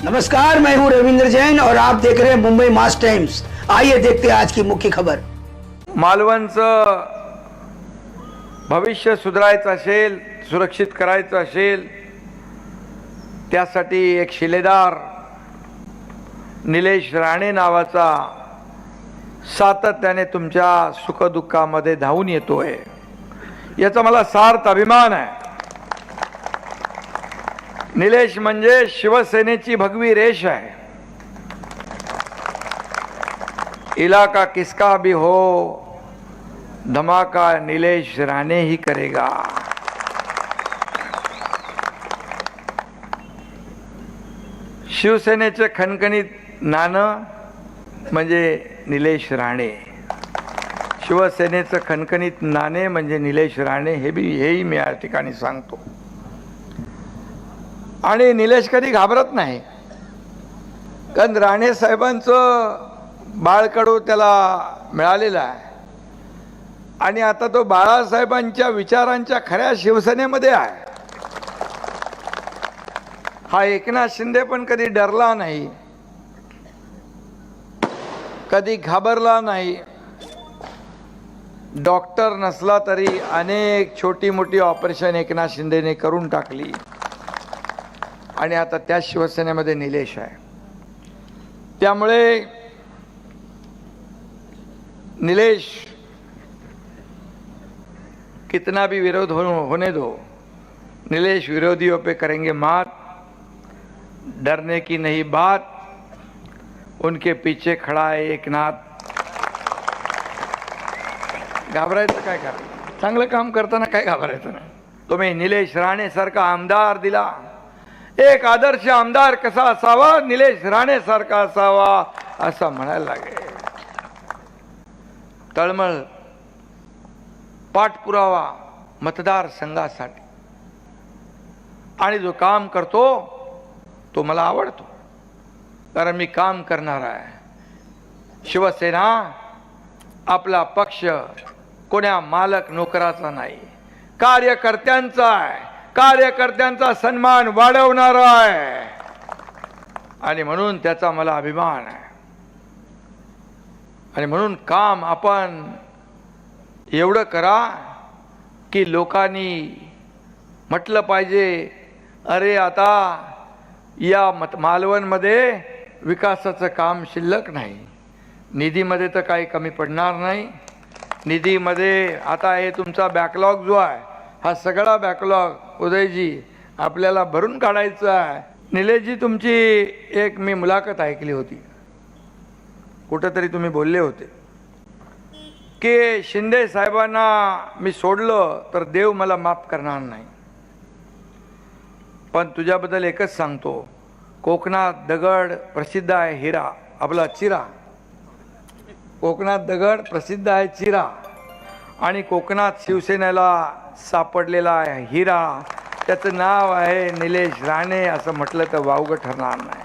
नमस्कार, मैं हूं रविंद्र जैन और आप देख रहे हैं मुंबई मास टाइम्स। आइए देखते हैं आज की मुख्य खबर। मालवणचं भविष्य सुधारायचं असेल, सुरक्षित करायचं असेल, त्यासाठी एक शिलेदार निलेश राणे नावाचा सातत्याने तुमच्या सुखदुःखामध्ये धावून येतोय, याचा मला सार्थ अभिमान आहे। निलेश म्हणजे शिवसेनेची भगवी रेष आहे। इलाका किसका भी हो, धमाका निलेश राणे ही करेगा। शिवसेनेचे खणखणीत नाणं म्हणजे निलेश राणे, शिवसेनेचं खणखणीत नाणे म्हणजे निलेश राणे, हेही मी या ठिकाणी सांगतो। आणि निलेश कधी घाबरत नाही, कारण राणे साहेबांचं बाळकडू त्याला मिळालेलं आहे आणि आता तो बाळासाहेबांच्या विचारांच्या खऱ्या शिवसेनेमध्ये आहे। हा एकनाथ शिंदे पण कधी डरला नाही, कधी घाबरला नाही। डॉक्टर नसला तरी अनेक छोटी मोठी ऑपरेशन एकनाथ शिंदेने करून टाकली आणि आता त्या शिवसेनेमध्ये निलेश आहे। त्यामुळे निलेश कितना भी विरोध होने दो, निलेश विरोधियों पे करेंगे मात, डरने की नहीं बात। उनके पीछे खड़ा है एकनाथ। घाबरायचं काय करायचं, चांगलं काम करताना काय घाबरायचं नाही। तुम्ही निलेश राणे सारखा आमदार दिला, एक आदर्श आमदार कसा असावा, निलेश राणे सारखा असावा असं म्हणायला लागेल। तळमळ पाठपुरावा मतदार संघासाठी, आणि जो काम करतो तो मला आवडतो, कारण मी काम करणार आहे। शिवसेना आपला पक्ष कोण्या मालक नोकराचा नाही, कार्यकर्त्यांचा आहे, कार्यकर्त्यांचा सन्मान वाढवणारा आहे, आणि म्हणून त्याचा मला अभिमान आहे। आणि म्हणून काम आपण एवढं करा की लोकांनी म्हटलं पाहिजे, अरे आता या मालवणमध्ये विकासाचं काम शिल्लक नाही, निधीमध्ये तर काही कमी पडणार नाही। निधीमध्ये आता हे तुमचा बॅकलॉग जो आहे, हा सगळा बॅकलॉग उदयजी आपल्याला भरून काढायचा आहे। निलेशजी, तुमची एक मी मुलाखत ऐकली होती, कुठेतरी तुम्ही बोलले होते की शिंदे साहेबांना मी सोडलं तर देव मला माफ करणार नाही। पण तुझ्याबद्दल एकच सांगतो, कोकणात दगड प्रसिद्ध आहे हिरा, आपला चिरा। कोकणात दगड प्रसिद्ध आहे चिरा, आणि कोकणात शिवसेनेला सापडलेला आहे हिरा, त्याचं नाव आहे निलेश राणे, असं म्हटलं तर वावगं ठरणार नाही।